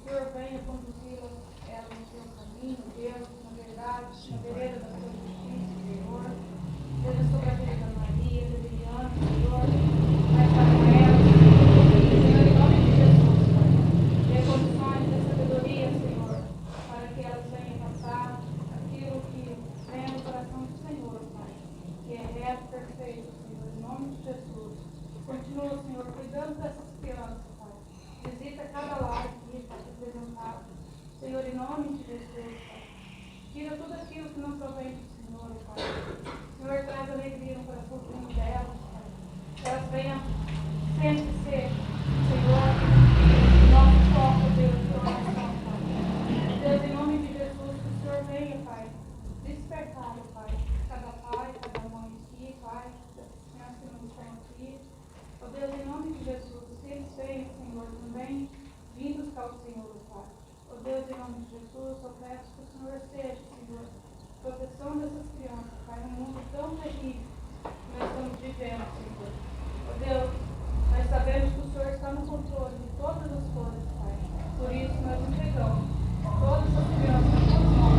Senhor venha conduzi-la ela no seu caminho, Deus, na verdade, na vereda da sua justiça, Senhor. Seja sobre a vida da Maria, da Liliana, Senhor. Vai estar com ela, Senhor, em nome de Jesus, Pai. Dê condições de sabedoria, Senhor, para que elas venham passar aquilo que vem no coração do Senhor, Pai, que é reto, perfeito, Senhor, em nome de Jesus. Continua, Senhor, cuidando dessas crianças, Pai. Visita cada lar que está representado. Senhor, em nome de Jesus, Pai. Tira tudo aquilo que não provém do Senhor, Pai. Senhor, traz alegria no coraçãozinho delas, Pai. Que elas venham sempre ser, Senhor, nosso foco, Deus, de oração, Pai. Deus, em nome de Jesus, que o Senhor venha, Pai, despertar, Pai, cada pai, cada mãe aqui, Pai, dessas crianças que não estão aqui. Ó Deus, em nome de Jesus, que eles venham, Senhor, também vindos ao Senhor, Pai. Ó Deus, em nome de Jesus, eu peço que o Senhor seja, Senhor, proteção dessas crianças, Pai, num mundo tão terrível que nós estamos vivendo, Senhor. Ó Deus, nós sabemos que o Senhor está no controle de todas as coisas, Pai. Por isso nós entregamos todas as crianças nas suas mãos.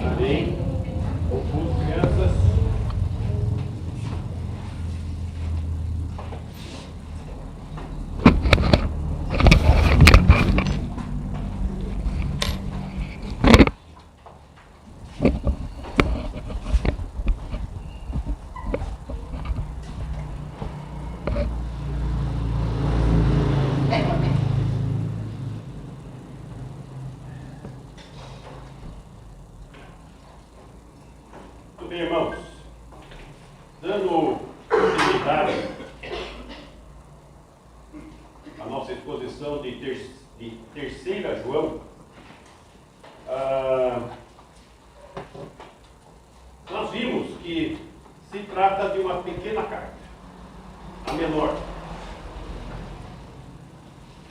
Amém. Amém. Concurso, crianças. Muito bem, irmãos. Dando continuidade à nossa exposição de terceira João, nós vimos que se trata de uma pequena carta, a menor,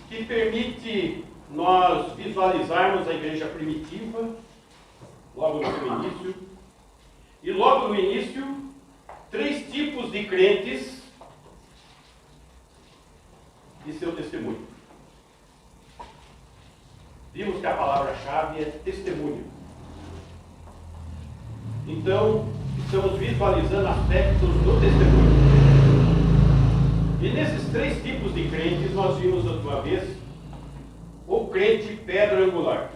que permite nós visualizarmos a igreja primitiva, logo no seu início, e logo no início, 3 tipos de crentes e seu testemunho. Vimos que a palavra-chave é testemunho. Então, estamos visualizando aspectos do testemunho. E nesses 3 tipos de crentes, nós vimos a última vez o crente pedra angular,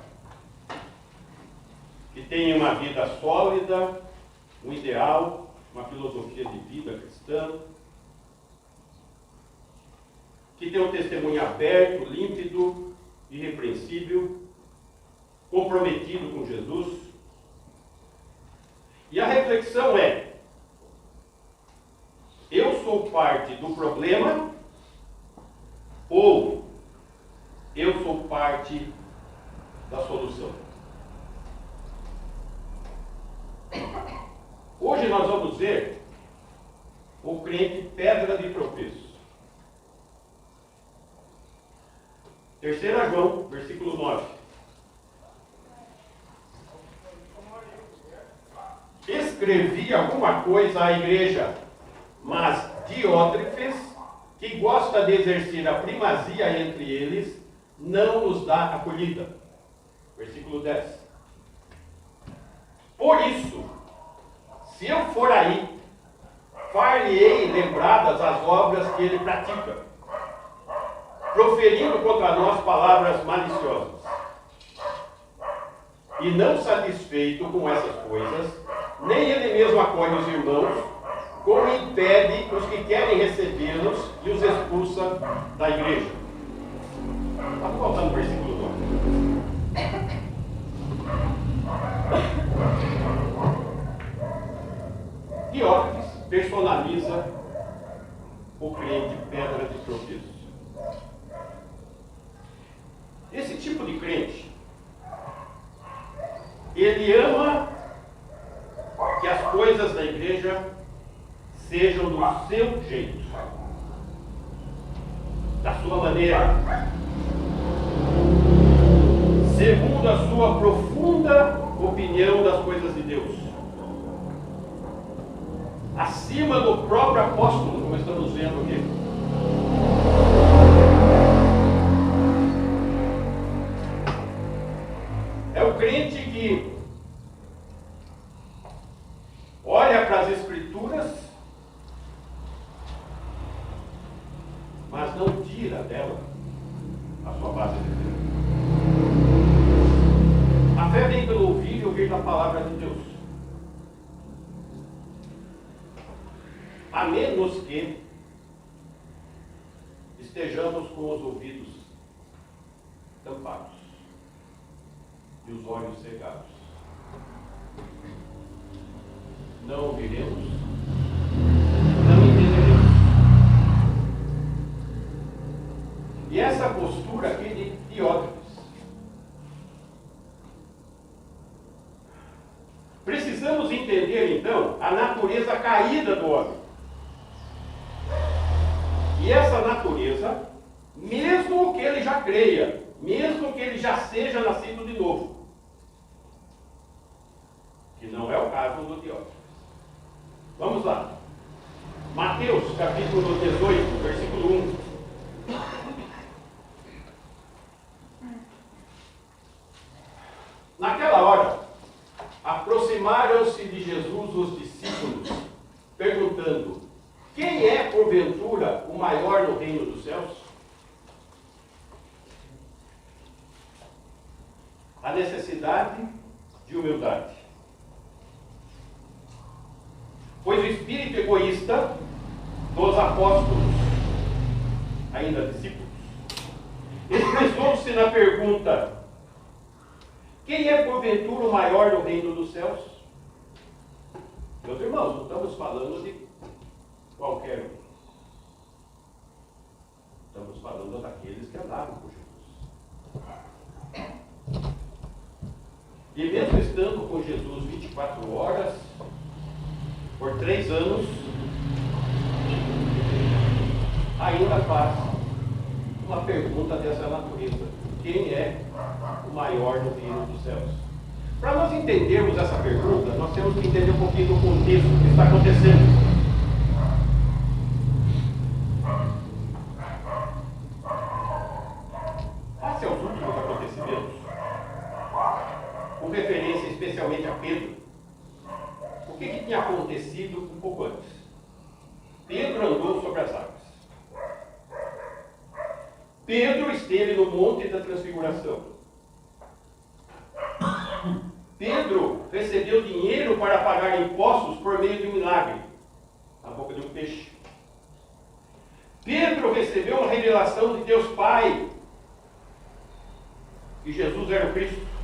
que tem uma vida sólida, um ideal, uma filosofia de vida cristã, que tem um testemunho aberto, límpido, irrepreensível, comprometido com Jesus. E a reflexão é: eu sou parte do problema ou eu sou parte da solução? Hoje nós vamos ver o crente pedra de tropeço. 3 João, versículo 9. Escrevi alguma coisa à igreja, mas Diótrefes, que gosta de exercer a primazia entre eles, não nos dá acolhida. Versículo 10. Por isso, se eu for aí, far-lhe-ei lembradas as obras que ele pratica, proferindo contra nós palavras maliciosas. E não satisfeito com essas coisas, nem ele mesmo acolhe os irmãos, como impede os que querem recebê-los e os expulsa da igreja. Vamos voltar no versículo 9. Diótrefes personaliza o crente pedra de tropeço. Esse tipo de crente, ele ama que as coisas da igreja sejam do seu jeito, da sua maneira, segundo a sua profunda opinião das coisas de Deus, acima do próprio apóstolo, como estamos vendo aqui. nela a sua base de fé. A fé vem pelo ouvir e ouvir da palavra de Deus. A menos que estejamos com os ouvidos tampados e os olhos cegados. Não ouviremos, não entenderemos. E essa postura aqui de Diótrefes. Precisamos entender, então, a natureza caída do homem. E essa natureza, mesmo que ele já creia, mesmo que ele já seja nascido de novo, que não é o caso do Diótrefes. Vamos lá. Mateus, capítulo 18, versículo 1. Naquela hora, aproximaram-se de Jesus os discípulos, perguntando: quem é, porventura, o maior no reino dos céus? A necessidade de humildade. Pois o espírito egoísta dos apóstolos, ainda discípulos, expressou-se na pergunta: quem é, porventura, o maior no reino dos céus? Meus irmãos, não estamos falando de qualquer um. Estamos falando daqueles que andavam com Jesus. E mesmo estando com Jesus 24 horas, por 3 anos, ainda faz uma pergunta dessa natureza: quem é o maior no reino dos céus? Para nós entendermos essa pergunta, nós temos que entender um pouquinho do contexto que está acontecendo. Face aos últimos acontecimentos, com referência especialmente a Pedro, o que tinha acontecido um pouco antes? Pedro andou sobre as águas. Pedro esteve no Monte da Transfiguração. Pedro recebeu dinheiro para pagar impostos por meio de um milagre, na boca de um peixe. Pedro recebeu uma revelação de Deus Pai, que Jesus era o Cristo.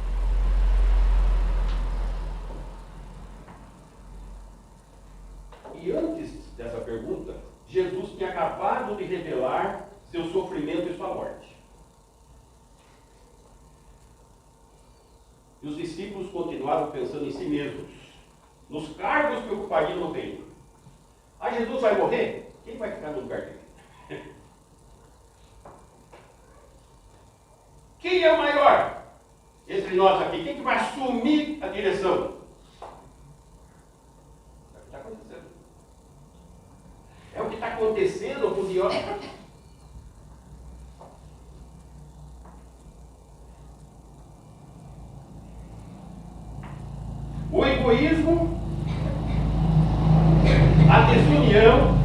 E antes dessa pergunta, Jesus tinha acabado de revelar seu sofrimento e sua morte. E os discípulos continuavam pensando em si mesmos, nos cargos que ocupariam no reino. Ah, Jesus vai morrer? Quem vai ficar no lugar dele? Quem é o maior entre nós aqui? Quem que vai assumir a direção? É o que está acontecendo. É o que está acontecendo com o Diótrefes. O egoísmo, a desunião,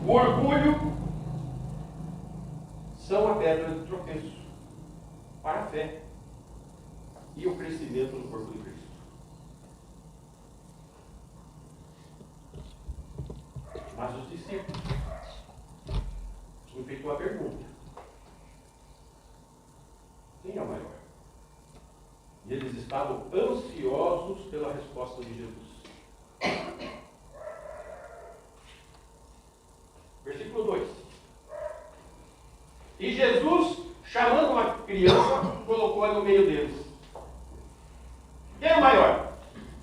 o orgulho são a pedra de tropeço para a fé e o crescimento no corpo de Cristo. Mas os discípulos tinham feito a pergunta: quem é o maior? E eles estavam ansiosos pela resposta de Jesus. Versículo 2. E Jesus, chamando uma criança, colocou-a no meio deles. Quem é o maior?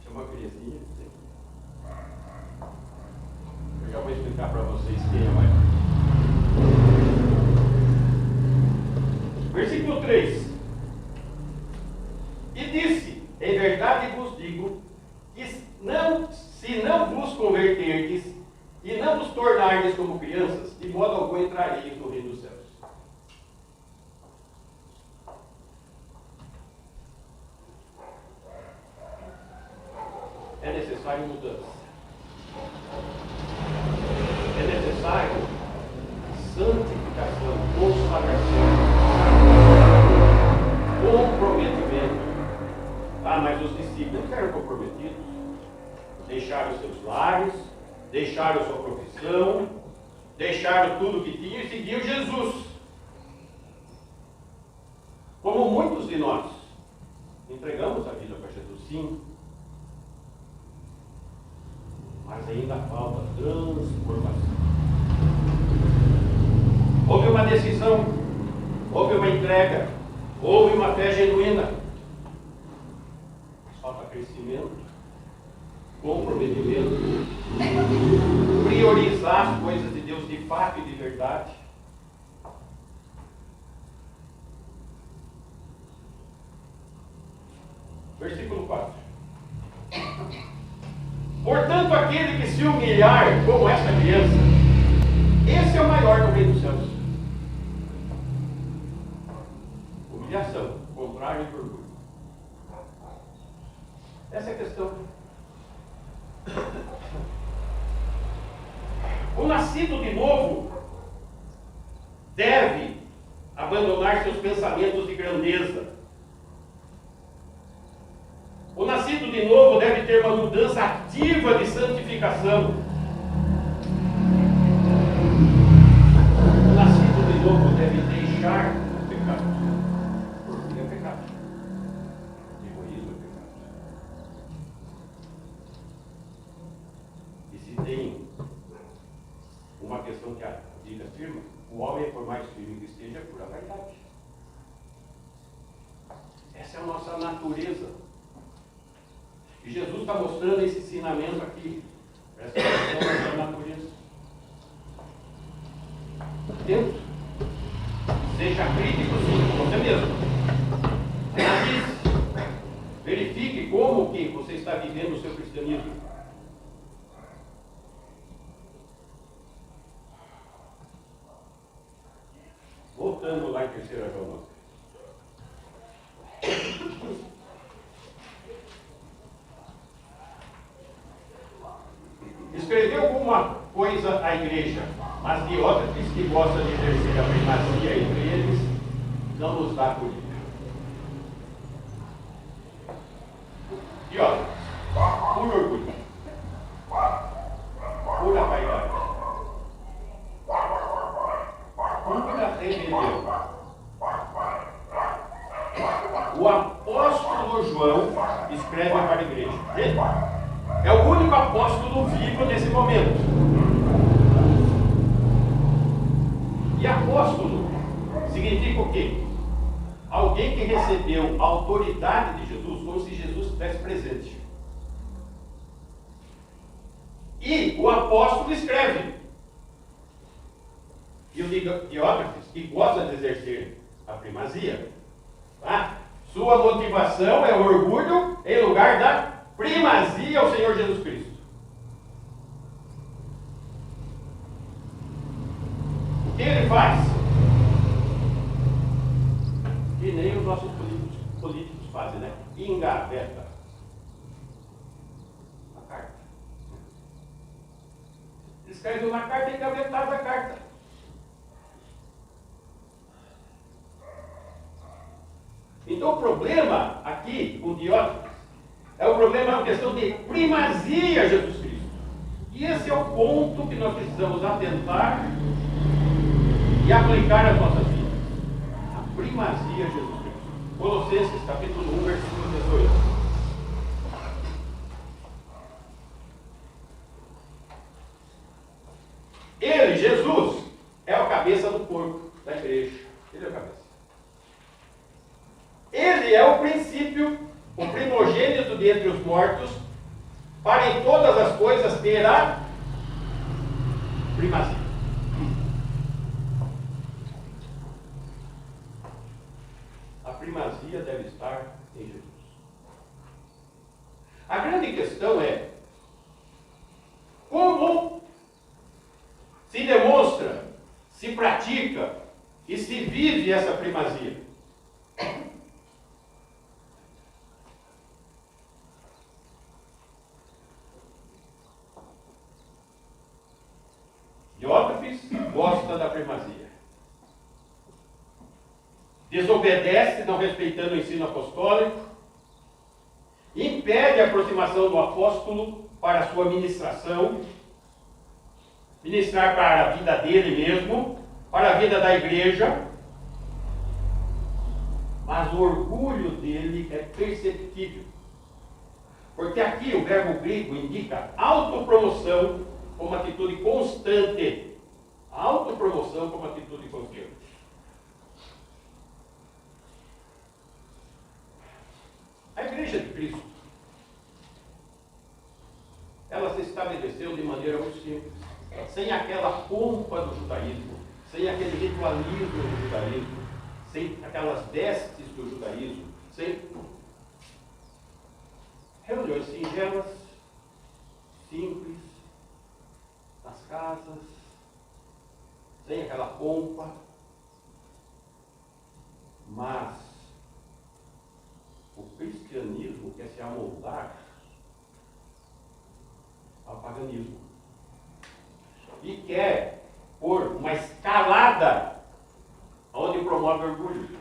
Chamou a criancinha. Eu já vou explicar para vocês quem é o maior. Versículo 3. E disse: em verdade vos digo, que se não vos converterdes e não vos tornardes como crianças, de modo algum entrareis no reino dos céus. É necessário mudança. É necessário santificação. deixaram sua profissão, deixaram tudo que tinham e seguiram Jesus. Como muitos de nós entregamos a vida para Jesus, sim, mas ainda falta transformação. Houve uma decisão, houve uma entrega, houve uma fé genuína. Falta crescimento, comprometimento, priorizar as coisas de Deus de fato e de verdade. Versículo 4. Portanto, aquele que se humilhar como esta criança, esse é o maior do reino dos céus. Humilhação, contrário de orgulho. Essa é a questão. O nascido de novo deve abandonar seus pensamentos de grandeza. O nascido de novo deve ter uma mudança ativa de santificação. O nascido de novo deve deixar o pecado. Orgulho é pecado. Egoísmo é pecado. E se tem uma questão que a Bíblia afirma, o homem, por mais firme que esteja, é pura vaidade. Essa é a nossa natureza. E Jesus está mostrando esse ensinamento aqui. Presta atenção na natureza. Atento. Seja crítico, sim, com você mesmo. Analise. Verifique como que você está vivendo o seu cristianismo. Voltando lá em 3 João. Escreveu alguma coisa à igreja, mas Diótrefes, que gosta de exercer a primazia entre eles, não nos dá acolhida. Diótrefes, por orgulho, pura vaidade, pura rebelião. O apóstolo João escreve para a igreja. É o único apóstolo vivo nesse momento. E apóstolo significa o quê? Alguém que recebeu a autoridade de Jesus, como se Jesus estivesse presente. E o apóstolo escreve. E o Diótrefes, que gosta de exercer a primazia, tá? Sua motivação é o orgulho em lugar da primazia ao Senhor Jesus Cristo. O que ele faz? Que nem os nossos políticos fazem, né? Engaveta a carta. Escreve uma carta e engavetava a carta. Então o problema aqui com Diótrefes é o problema, é uma questão de primazia a Jesus Cristo. E esse é o ponto que nós precisamos atentar e aplicar nas nossas vidas. A primazia a Jesus Cristo. Colossenses capítulo 1, versículo 18. Ele, Jesus, é o cabeça do corpo da igreja. Ele é o cabeça. Ele é o princípio, o primogênito dentre os mortos, para em todas as coisas ter a primazia. A primazia deve estar em Jesus. A grande questão é como se demonstra, se pratica e se vive essa primazia. Diótrefes gosta da primazia. Desobedece, não respeitando o ensino apostólico. Impede a aproximação do apóstolo para a sua ministração. ministrar para a vida dele mesmo, para a vida da igreja, mas o orgulho dele é perceptível. Porque aqui o verbo grego indica autopromoção como atitude constante. Autopromoção como atitude constante. A igreja de Cristo, ela se estabeleceu de maneira muito simples, sem aquela pompa do judaísmo, sem aquele ritualismo do judaísmo, sem aquelas vestes do judaísmo, sem reuniões singelas, simples, nas casas, sem aquela pompa, mas o cristianismo quer se amoldar ao paganismo e quer pôr uma escalada onde promove orgulho.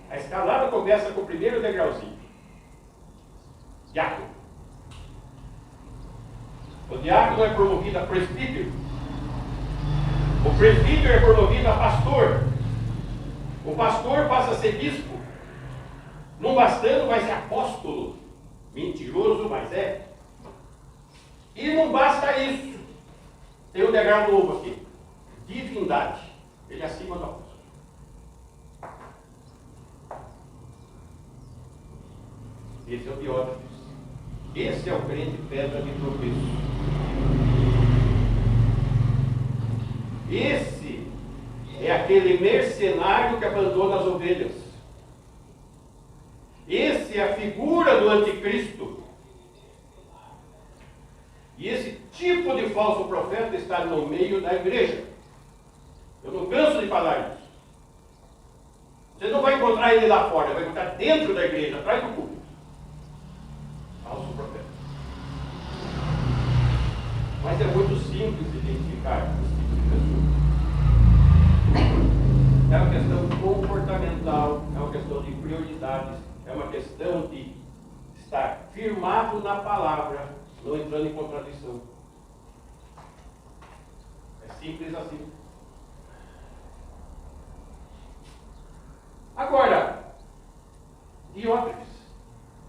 A escalada começa com o primeiro degrauzinho, diácono. O diácono é promovido a presbítero. O presbítero é promovido a pastor. O pastor passa a ser bispo. Não bastando, vai ser apóstolo. Mentiroso, mas é. E não basta isso. Tem um degrau novo aqui. Divindade. Ele é acima do apóstolo. Esse é o Diótrefes. Esse é o crente pedra de tropeço. Esse é aquele mercenário que abandona as ovelhas. Esse é a figura do anticristo. E esse tipo de falso profeta está no meio da igreja. Eu não canso de falar isso. Você não vai encontrar ele lá fora, vai encontrar dentro da igreja, atrás do púlpito. Falso profeta. Mas é muito simples identificar esse tipo de pessoa. É uma questão comportamental, é uma questão de prioridades, é uma questão de estar firmado na palavra, não entrando em contradição. É simples assim. Agora, Diótrefes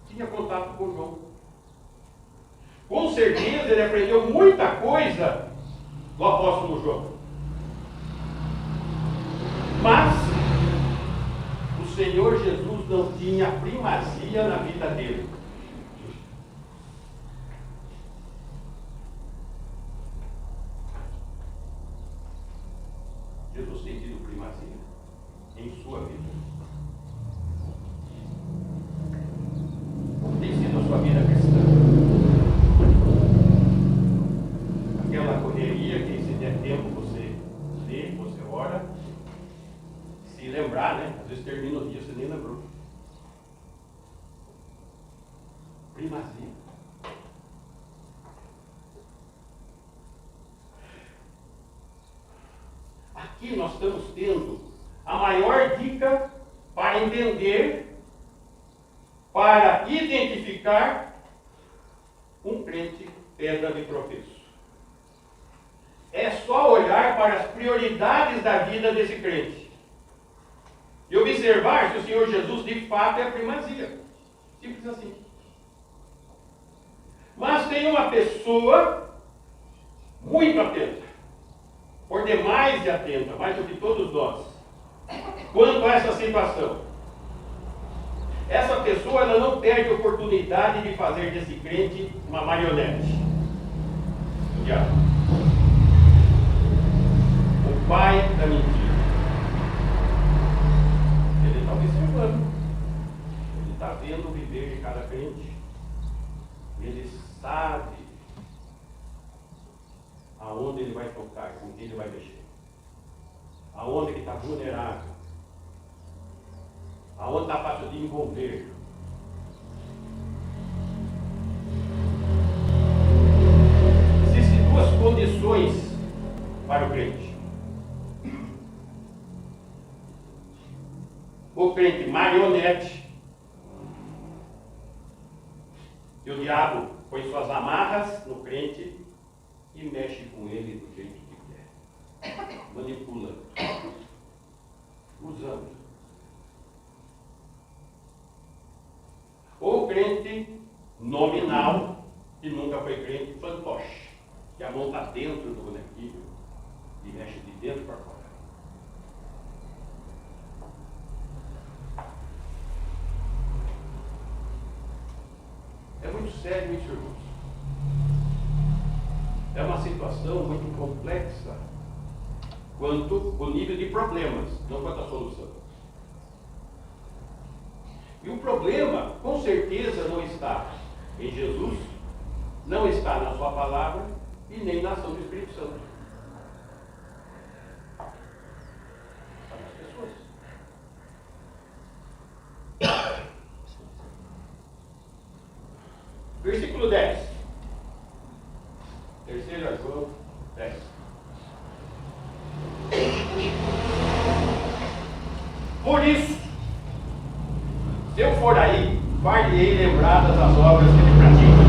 tinha contato com João. Com certeza ele aprendeu muita coisa do apóstolo João. Mas o Senhor Jesus não tinha primazia na vida dele. Jesus tem tido primazia em sua vida. Como tem sido a sua vida cristã? Aquela correria que, se der tempo, você lê, você ora, se lembrar, né? Às vezes termina o dia, você nem lembrou. Primazia. Aqui nós estamos tendo a maior dica para entender, para identificar um crente pedra de tropeço. É só olhar para as prioridades da vida desse crente e observar se o Senhor Jesus de fato é a primazia. Simples assim. Mas tem uma pessoa muito atenta, por demais de atenta, mais do que todos nós, quanto a essa situação. Essa pessoa ela não perde a oportunidade de fazer desse crente uma marionete. O diabo. O pai da mentira. Ele está observando. Ele está vendo o viver de cada crente. Ele sabe aonde ele vai tocar, com quem ele vai mexer. Aonde ele está vulnerável. Aonde está fácil de envolver. Existem duas condições para o crente. O crente marionete E o diabo põe suas amarras no crente e mexe com ele do jeito que quer. Manipula. Usando. Ou crente nominal, que nunca foi crente, fantoche. Que a mão está dentro do bonequinho e mexe de dentro para fora. É muito sério isso, irmãos. É uma situação muito complexa quanto o nível de problemas, não quanto a solução. E o problema, com certeza, não está em Jesus, não está na sua palavra e nem na ação do Espírito Santo. Está nas pessoas. Versículo 10. 3 João 10. Por isso, se eu for aí, far-lhe-ei lembradas as obras que ele pratica,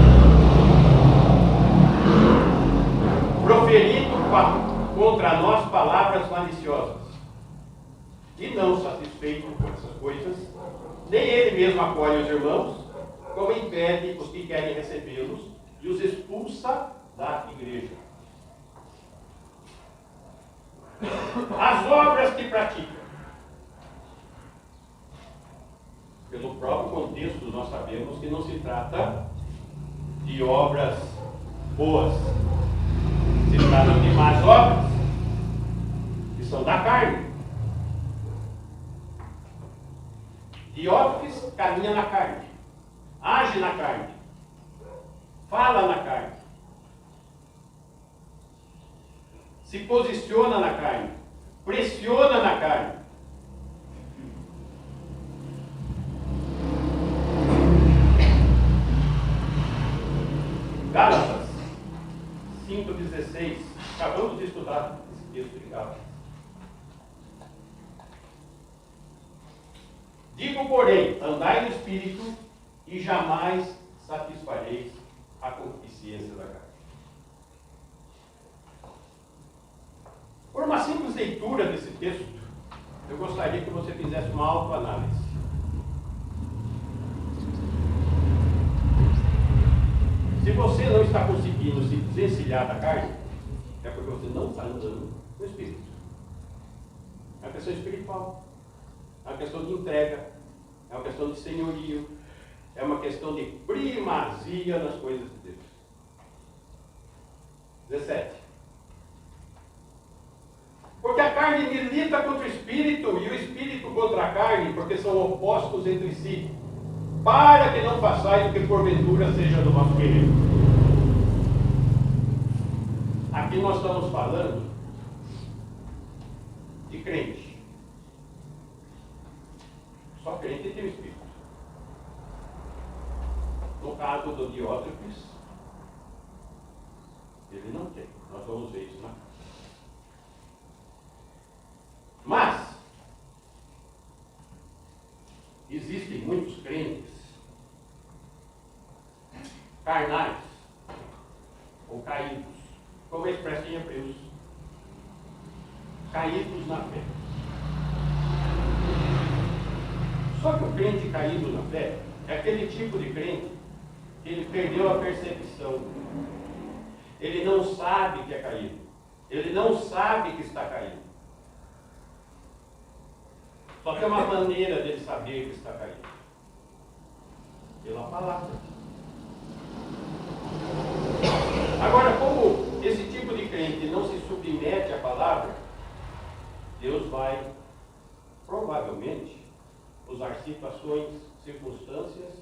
proferindo contra nós palavras maliciosas. E não satisfeito com essas coisas, nem ele mesmo acolhe os irmãos, como impede os que querem recebê-los e os expulsa da igreja. As obras que pratica. Pelo próprio contexto, nós sabemos que não se trata de obras boas. Se trata de más obras, que são da carne. Diótrefes caminha na carne, age na carne, fala na carne, se posiciona na carne, pressiona na carne. Gálatas 5,16. Acabamos de estudar esse texto de Gálatas. Digo, porém, andai no Espírito e jamais satisfareis a concupiscência da carne. Por uma simples leitura desse texto, eu gostaria que você fizesse uma autoanálise. Se você não está conseguindo se desvencilhar da carne, é porque você não está andando no Espírito. É uma questão espiritual. É uma questão de entrega. É uma questão de senhorio. É uma questão de primazia nas coisas de Deus. 17. Porque a carne milita contra o Espírito e o Espírito contra a carne, porque são opostos entre si, para que não façais o que porventura seja do vosso querer. Aqui nós estamos falando de crente. Só crente tem o Espírito. No caso do Diótrefes, ele não tem. Nós vamos ver isso na casa. Mas existem muitos crentes carnais ou caídos, como expressa em Hebreus, caídos na fé. Só que o crente caído na fé é aquele tipo de crente que ele perdeu a percepção. Ele não sabe que é caído. Ele não sabe que está caído. Só tem uma maneira dele saber que está caído. Pela palavra. Agora, como esse tipo de crente não se submete à palavra, Deus vai, provavelmente, usar situações, circunstâncias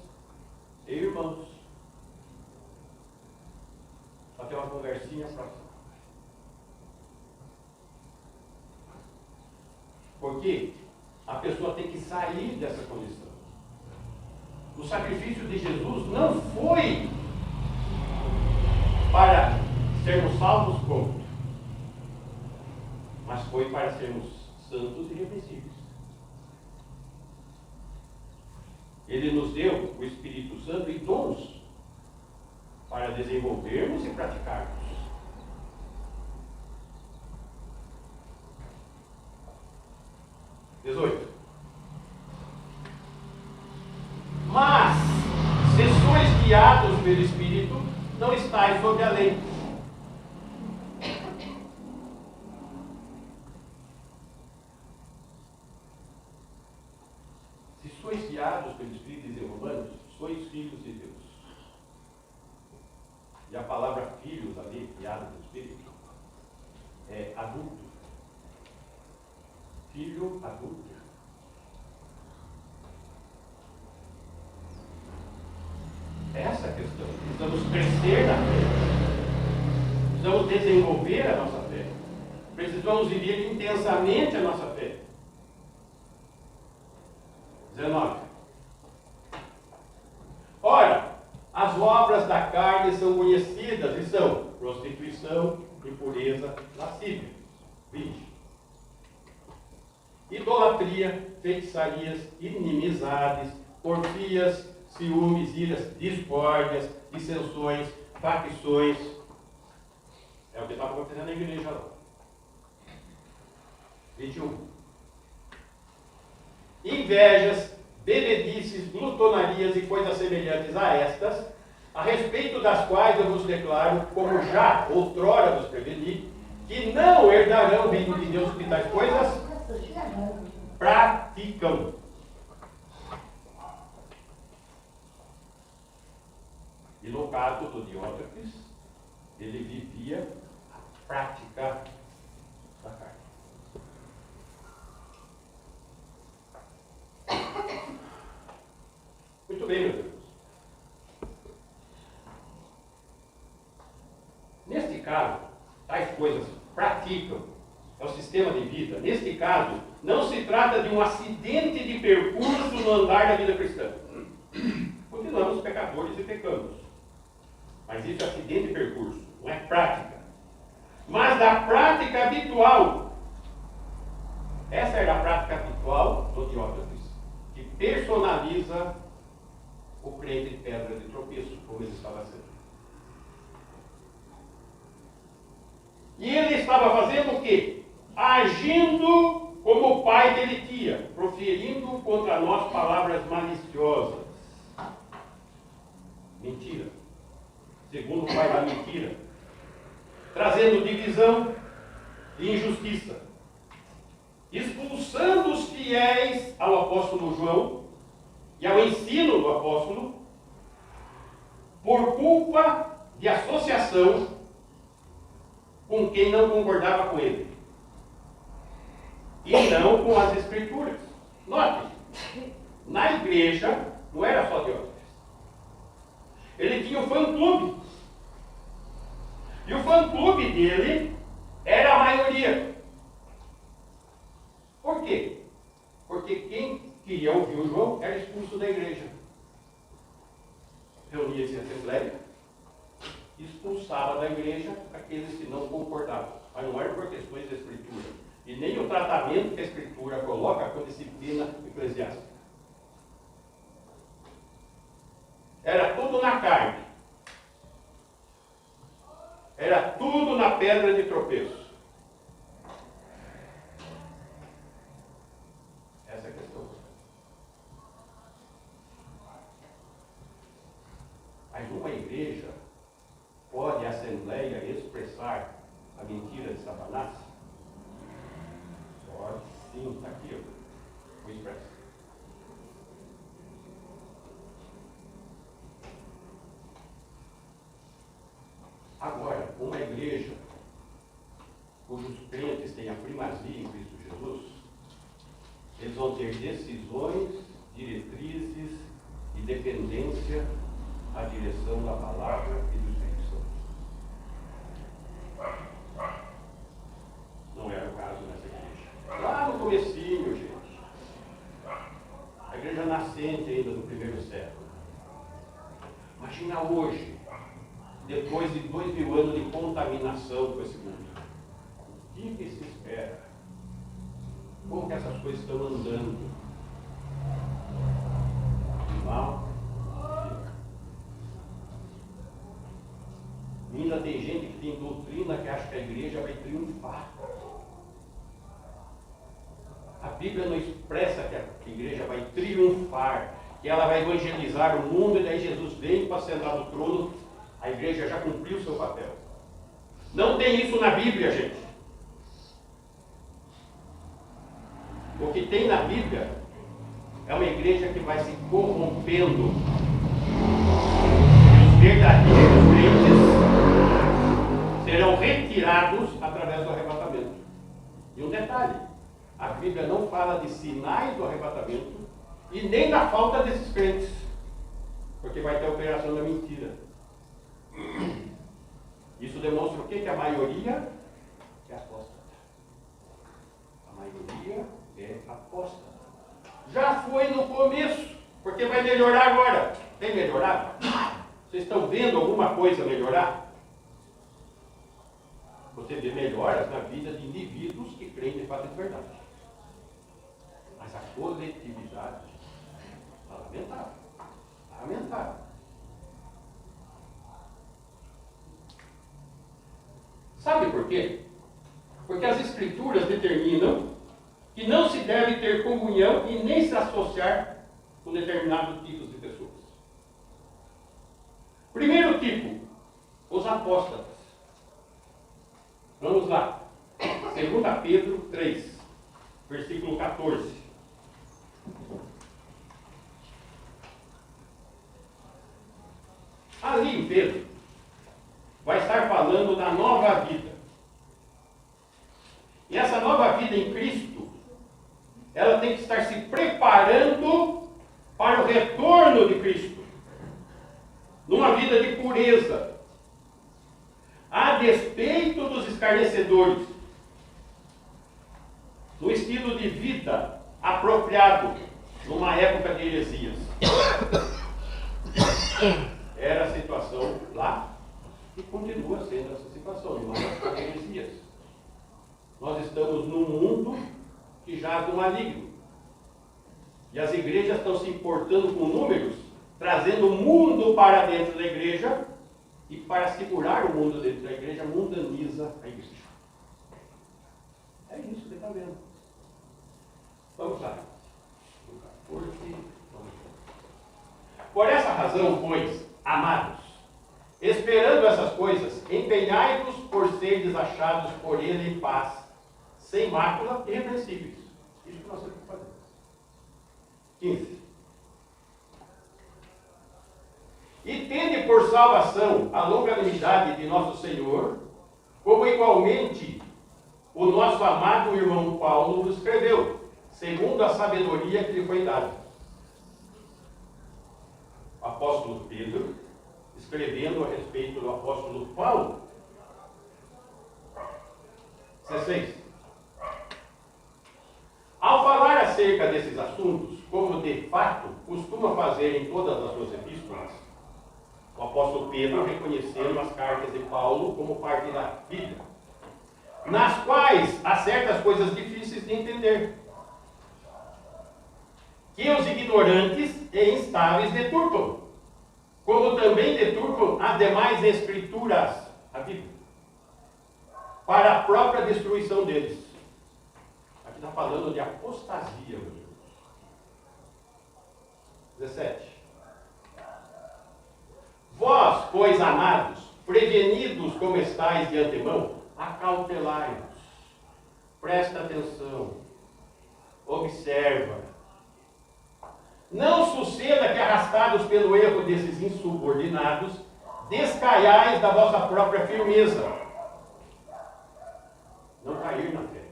e irmãos. Só tem uma conversinha próxima. Por quê? A pessoa tem que sair dessa condição. O sacrifício de Jesus não foi para sermos salvos como, mas foi para sermos santos e irrepreensíveis. Ele nos deu o Espírito Santo e dons para desenvolvermos e praticarmos. Mas, se sois guiados pelo Espírito, não estáis sob a lei. Se sois guiados pelo Espírito, diz em Romanos, sois filhos de Deus. E a palavra filhos ali, guiado pelo Espírito, é adulto. Filho adulto. Essa é a questão. Precisamos crescer na fé. Precisamos desenvolver a nossa fé. Precisamos viver intensamente a nossa fé. 19. Ora, as obras da carne são conhecidas e são prostituição, impureza, lascívia. 20. Idolatria, feitiçarias, inimizades, porfias, ciúmes, iras, discórdias, dissensões, facções. É o que estava acontecendo na igreja lá. 21. Invejas, bebedices, glutonarias e coisas semelhantes a estas, a respeito das quais eu vos declaro, como já outrora vos preveni, que não herdarão o reino de Deus que tais coisas praticam. E no caso do Diótrefes, ele vivia a prática da carne. Muito bem, meus irmãos. Neste caso, tais coisas praticam, é o sistema de vida. Neste caso, não se trata de um acidente de percurso no andar da vida cristã. Continuamos pecadores e pecamos. Mas isso é acidente de percurso, não é prática. Mas da prática habitual. Essa era a prática habitual do Diótrefes, que personaliza o crente de pedra de tropeço, como ele estava sendo. E ele estava fazendo o quê? Agindo como o pai dele tinha, proferindo contra nós palavras maliciosas. Mentira. Segundo o pai da mentira. Trazendo divisão e injustiça. Expulsando os fiéis ao apóstolo João e ao ensino do apóstolo por culpa de associação com quem não concordava com ele. E não com as escrituras. Note, na igreja não era só Diótrefes. Ele tinha um fã-clube. E o fã-clube dele era a maioria. Por quê? Porque quem queria ouvir o João era expulso da igreja. Reunia-se em assembleia, expulsava da igreja aqueles que não concordavam. Mas não era por questões da Escritura. E nem o tratamento que a Escritura coloca com disciplina eclesiástica. Era tudo na carne. Era tudo na pedra de tropeço. Essa é a questão. Mas uma igreja pode a assembleia expressar a mentira de Satanás? Pode sim, está aqui, o expresso. Agora, uma igreja cujos crentes têm a primazia em Cristo Jesus, eles vão ter decisões, diretrizes e dependência à direção da palavra e do Espírito Santo. Não era o caso nessa igreja. Lá no comecinho, gente, a igreja nascente ainda do primeiro século. Imagina hoje, depois de 2000 anos de contaminação com esse mundo. O que se espera? Como que essas coisas estão andando? Mal? Ainda tem gente que tem doutrina que acha que a igreja vai triunfar. A Bíblia não expressa que a igreja vai triunfar, que ela vai evangelizar o mundo e daí Jesus vem para sentar no trono. A igreja já cumpriu o seu papel. Não tem isso na Bíblia, gente. O que tem na Bíblia é uma igreja que vai se corrompendo. E os verdadeiros crentes serão retirados através do arrebatamento. E um detalhe, a Bíblia não fala de sinais do arrebatamento e nem da falta desses crentes, porque vai ter a operação da mentira. Isso demonstra o quê? Que a maioria é apóstata. A maioria é apóstata. Já foi no começo, porque vai melhorar agora. Tem melhorado? Vocês estão vendo alguma coisa melhorar? Você vê melhoras na vida de indivíduos que creem de fato de verdade. Mas a coletividade está lamentável. Está lamentável. Sabe por quê? Porque as Escrituras determinam que não se deve ter comunhão e nem se associar com determinados tipos de pessoas. Primeiro tipo, os apóstatas. Vamos lá. 2 Pedro 3, versículo 14. Ali em Pedro, vai estar falando da nova vida. E essa nova vida em Cristo, ela tem que estar se preparando para o retorno de Cristo. Numa vida de pureza. A despeito dos escarnecedores. No estilo de vida apropriado numa época de heresias. Era a situação lá e continua sendo essa situação, numa época de heresias. Nós estamos num mundo que jaz do maligno. E as igrejas estão se importando com números, trazendo o mundo para dentro da igreja, e para segurar o mundo dentro da igreja, mundaniza a igreja. É isso que está vendo. Vamos lá. 14, vamos lá. Por essa razão, pois, amados, esperando essas coisas, empenhai-vos por seres achados por ele em paz, sem mácula e irrepreensíveis. Isso que nós temos que fazer. 15. E tende por salvação a longanimidade de nosso Senhor, como igualmente o nosso amado irmão Paulo nos escreveu, segundo a sabedoria que lhe foi dada. O apóstolo Pedro, escrevendo a respeito do apóstolo Paulo. 16. Ao falar acerca desses assuntos, como de fato costuma fazer em todas as suas epístolas, o apóstolo Pedro reconhecendo as cartas de Paulo como parte da Bíblia, nas quais há certas coisas difíceis de entender, que os ignorantes e instáveis deturpam, como também deturpam as demais escrituras, a Bíblia, para a própria destruição deles. Aqui está falando de apostasia, meu Deus. 17. Vós, pois, amados, prevenidos como estáis de antemão, acautelai-vos. Presta atenção. Observa. Não suceda que, arrastados pelo erro desses insubordinados, descaiais da vossa própria firmeza. Não cair na fé.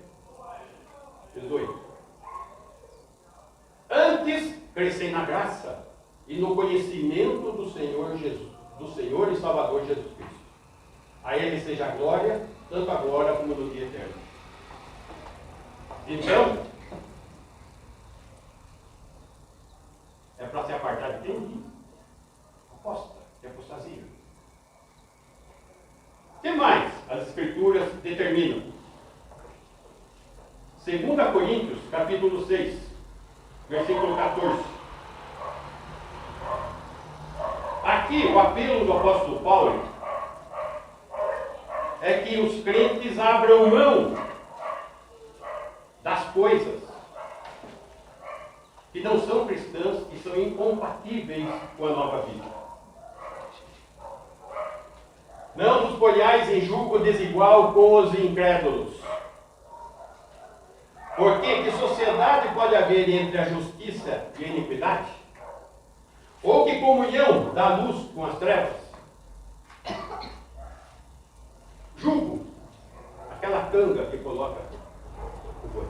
18. Antes, crescei na graça e no conhecimento do Senhor Jesus, do Senhor e Salvador Jesus Cristo. A Ele seja a glória, tanto agora como no dia eterno. Então, é para se apartar de quem? Aposta, de apostasia. O que mais as Escrituras determinam? 2 Coríntios, capítulo 6, versículo 14. Aqui, o apelo do apóstolo Paulo é que os crentes abram mão das coisas que não são cristãs e são incompatíveis com a nova vida. Não vos ponhais em julgo desigual com os incrédulos. Porque que sociedade pode haver entre a justiça e a iniquidade? Ou que comunhão da luz com as trevas? Julgo, aquela canga que coloca o boi.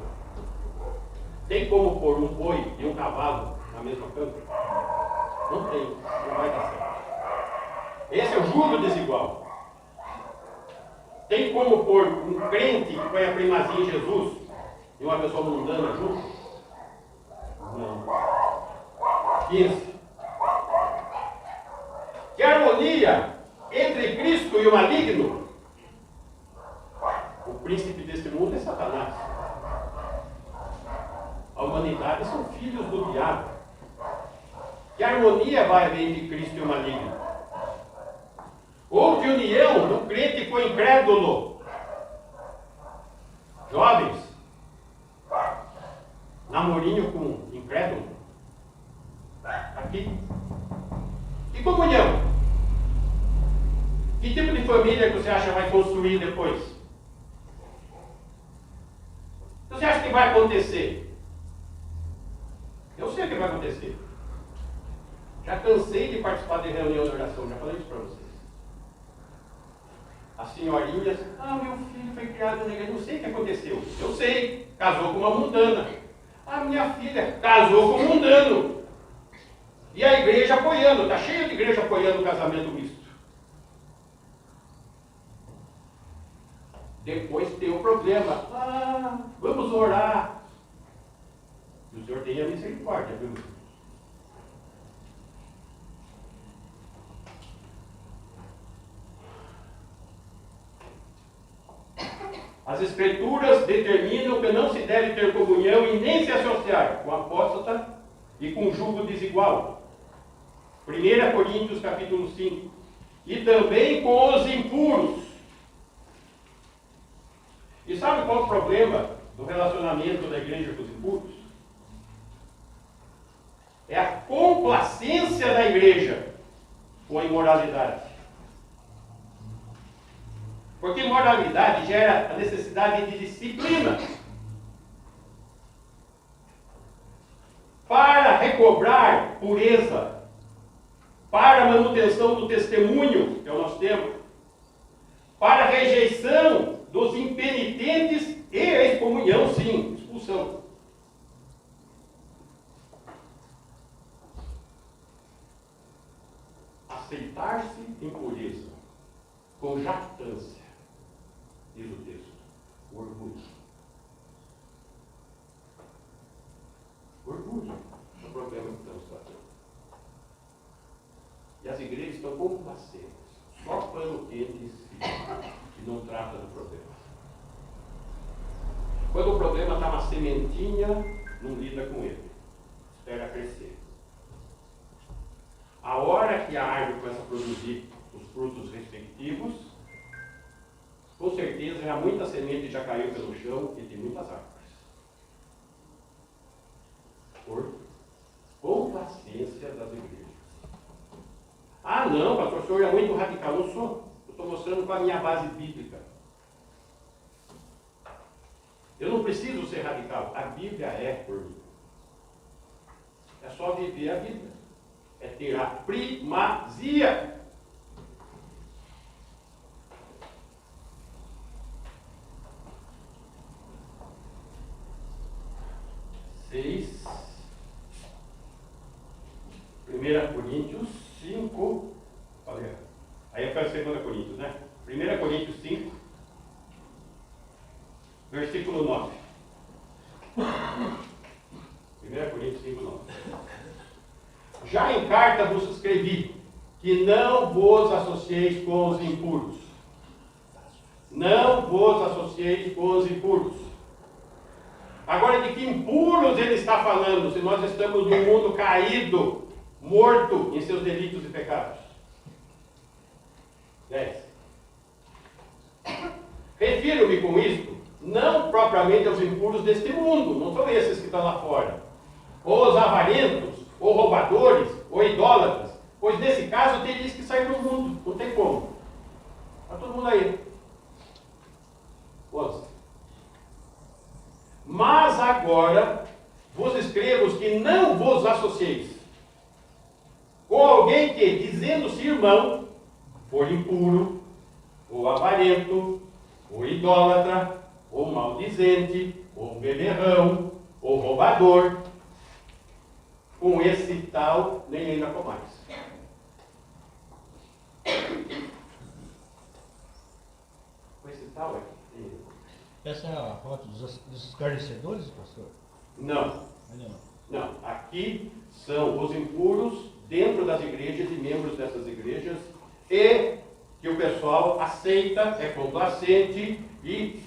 Tem como pôr um boi e um cavalo na mesma canga? Não tem, não vai dar certo. Esse é o julgo desigual. Tem como pôr um crente que põe a primazia em Jesus e uma pessoa mundana junto? Não. 15. Que harmonia entre Cristo e o maligno? O príncipe deste mundo é Satanás. A humanidade são filhos do diabo. Que harmonia vai haver entre Cristo e o maligno? Ou que união do crente com o incrédulo? Jovens, namorinho com incrédulo? Aqui. Que comunhão? Que tipo de família que você acha vai construir depois? Você acha que vai acontecer? Eu sei o que vai acontecer. Já cansei de participar de reunião de oração, já falei isso para vocês. As senhorinhas, meu filho foi criado na igreja, não sei o que aconteceu. Eu sei, casou com uma mundana. Minha filha casou com um mundano. E a igreja apoiando, está cheio de igreja apoiando o casamento misto. Depois tem o problema. Vamos orar. E o Senhor tenha misericórdia, viu? As Escrituras determinam que não se deve ter comunhão e nem se associar com apóstata e com julgo desigual. 1 Coríntios capítulo 5. E também com os impuros. E sabe qual é o problema do relacionamento da igreja com os impuros? É a complacência da igreja com a imoralidade. Porque moralidade gera a necessidade de disciplina. Para recobrar pureza, para a manutenção do testemunho, que é o nosso tema, para a rejeição dos impenitentes e a excomunhão, sim, expulsão. Aceitar-se em pureza, com jactância. Diz o texto, orgulho. Orgulho é o problema que estamos tratando. E as igrejas estão complacentes, só pano quente e não trata do problema. Quando o problema está na sementinha, não lida com ele. Espera crescer. A hora que a árvore começa a produzir os frutos respectivos, com certeza já muita semente já caiu pelo chão e tem muitas árvores. Por complacência das igrejas. Não, pastor, o senhor é muito radical. Não sou. Eu estou mostrando com a minha base bíblica. Eu não preciso ser radical. A Bíblia é por mim. É só viver a Bíblia. É ter a primazia. Seis. 1 Coríntios 5. Olha, aí foi a 2 Coríntios, né? 1 Coríntios 5, versículo 9. 1 Coríntios 5, 9. Já em carta vos escrevi que não vos associeis com os impuros. Não vos associeis com os impuros. Agora, de que impuros ele está falando, se nós estamos num mundo caído, morto em seus delitos e pecados? 10. Refiro-me com isto, não propriamente aos impuros deste mundo, não são esses que estão lá fora, ou os avarentos, ou roubadores, ou idólatras, pois nesse caso teria que sair do mundo, não tem como. Está todo mundo aí. 11. Mas agora vos escrevo que não vos associeis com alguém que, dizendo-se irmão, for impuro, ou avarento, ou idólatra, ou maldizente, ou beberrão, ou roubador. Com esse tal, nem ainda comais. Com esse tal aqui. Essa é a foto dos esclarecedores, pastor? Não. Ainda não. Não. Aqui são os impuros dentro das igrejas e membros dessas igrejas e que o pessoal aceita, é complacente e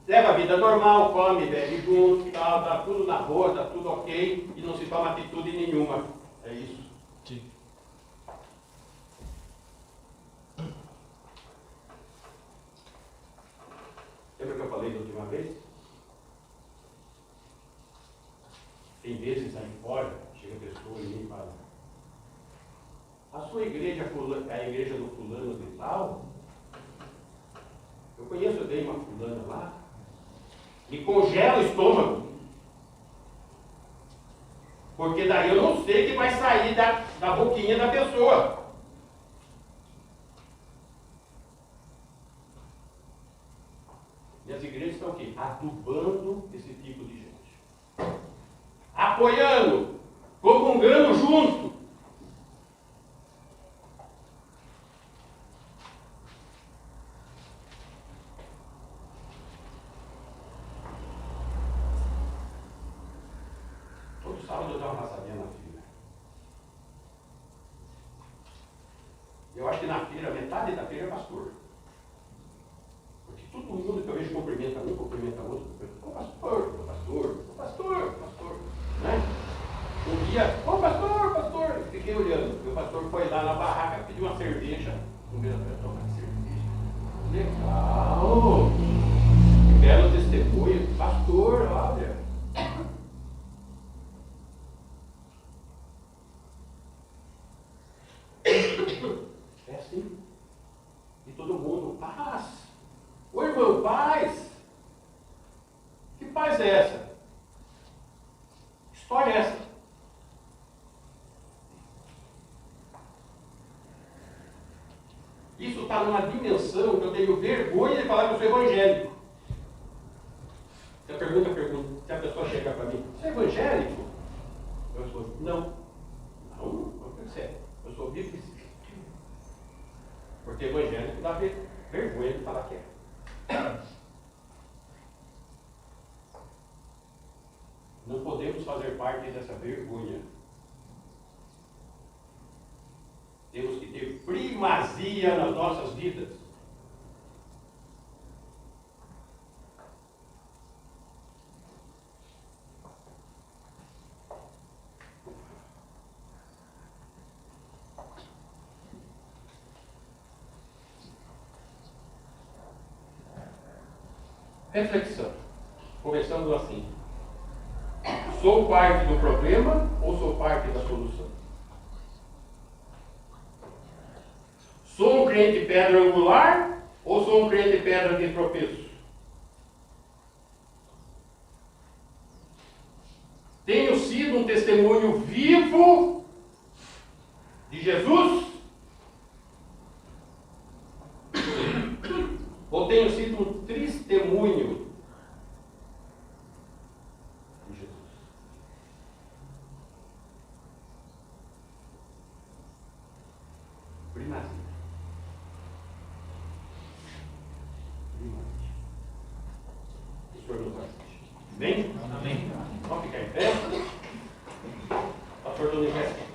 leva a vida normal, come, bebe junto, tal, tá tudo na boa, tá tudo ok e não se toma atitude nenhuma. É isso. Sim. Lembra que eu falei da última vez? Tem vezes aí fora, chega a pessoa e me fala: a sua igreja é a igreja do fulano de tal? Eu conheço bem uma fulana lá. Me congela o estômago. Porque daí eu não sei o que vai sair da boquinha da pessoa. E as igrejas estão aqui, adubando esse tipo de gente. Apoiando, comungando junto. Todo sábado eu dou uma passadinha na feira. Eu acho que na feira, metade da feira é pastor. Porque todo mundo que eu vejo cumprimenta um, cumprimenta outro. Ô pastor, ô pastor, ô pastor, ô pastor. Né? Um dia, ô pastor, pastor. Eu fiquei olhando. O pastor foi lá na barraca, pediu uma cerveja. Um dia para tomar cerveja. Legal! Belo testemunho. Pastor, olha. É assim. E todo mundo, paz. Ô irmão, paz. Que paz é essa? Que história é essa? Isso está numa dimensão que eu tenho vergonha de falar que eu sou evangélico. Se a pessoa chega para mim, você é evangélico? Eu sou, não. Não, o que você é? Eu sou bíblico. Porque evangélico dá vergonha de falar que é. Não podemos fazer parte dessa vergonha. Temos que ter primazia nas nossas vidas. Reflexão. Começando assim. Sou parte do problema ou sou parte da solução? Sou um crente pedra angular ou sou um crente pedra de tropeço? Tenho sido um testemunho vivo de Jesus? Ou tenho sido um testemunho de Jesus? Primazia. Primazia. O Senhor nos assiste. Bem? Amém. Vamos ficar em pé? Pastor do Universo.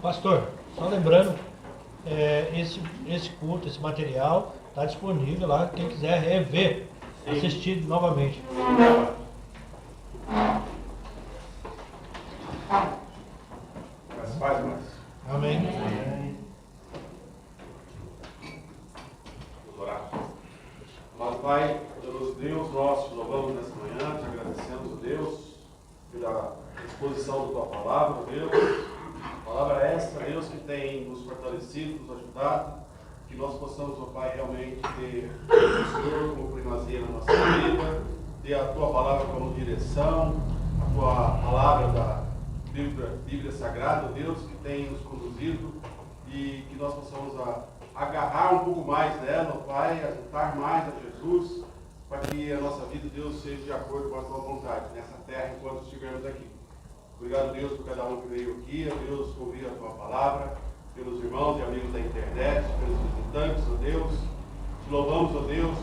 Pastor, só lembrando, esse culto, esse material está disponível lá, quem quiser rever, Sim. assistir novamente. Mas faz mais. Amém. Pai, poderoso Deus, nós te louvamos nessa manhã, te agradecemos, ó Deus, pela exposição da tua palavra, ó Deus. Palavra esta, Deus, que tem nos fortalecido, nos ajudado, que nós possamos, ó Pai, realmente ter o Senhor como primazia na nossa vida, ter a tua palavra como direção, a tua palavra da Bíblia Sagrada, ó Deus, que tem nos conduzido e que nós possamos agarrar um pouco mais nela, ó Pai, ajudar mais a Jesus, para que a nossa vida, Deus, seja de acordo com a tua vontade nessa terra enquanto estivermos aqui. Obrigado, Deus, por cada um que veio aqui, ó Deus, por ouvir a tua palavra, pelos irmãos e amigos da internet, pelos visitantes, ó Deus. Te louvamos, ó Deus,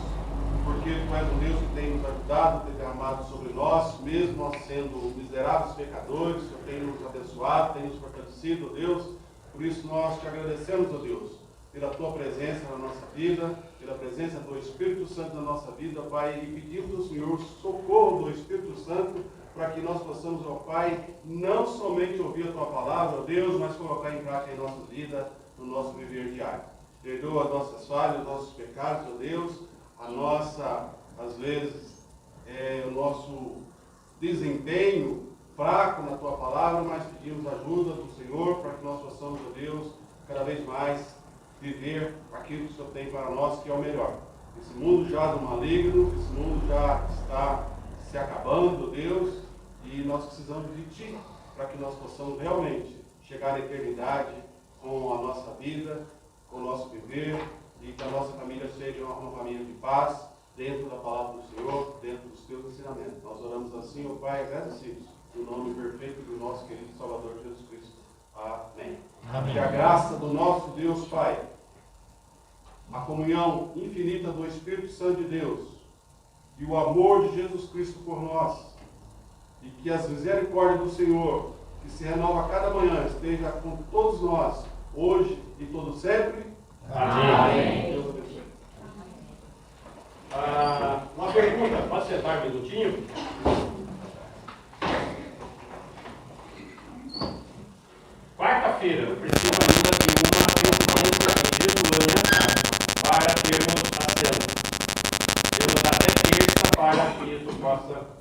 porque tu és um Deus que tem nos ajudado, tem derramado sobre nós, mesmo nós sendo miseráveis pecadores, o Senhor tem nos abençoado, tem nos fortalecido, ó Deus. Por isso nós te agradecemos, ó Deus, pela tua presença na nossa vida, pela presença do Espírito Santo na nossa vida, Pai, e pedimos ao Senhor socorro do Espírito Santo, para que nós possamos, ó Pai, não somente ouvir a tua palavra, ó Deus, mas colocar em prática em nossa vida, no nosso viver diário. Perdoa as nossas falhas, os nossos pecados, ó Deus, a nossa, às vezes, o nosso desempenho fraco na tua palavra, mas pedimos ajuda do Senhor para que nós possamos, ó Deus, cada vez mais viver aquilo que o Senhor tem para nós, que é o melhor. Esse mundo já do maligno, esse mundo já está se acabando, Deus, e nós precisamos de Ti, para que nós possamos realmente chegar à eternidade com a nossa vida, com o nosso viver, e que a nossa família seja uma família de paz, dentro da palavra do Senhor, dentro dos Teus ensinamentos. Nós oramos assim, ó Pai, agradecidos, no nome perfeito do nosso querido Salvador Jesus Cristo. Amém. Amém. Que a graça do nosso Deus Pai, a comunhão infinita do Espírito Santo de Deus e o amor de Jesus Cristo por nós, e que as misericórdias do Senhor, que se renova a cada manhã, esteja com todos nós, hoje e todo sempre. Amém. Deus abençoe. Uma pergunta, pode sentar um minutinho? Quarta-feira, eu preciso ainda de uma residência em Jesuânia para termos a cena. Temos até terça para que isso possa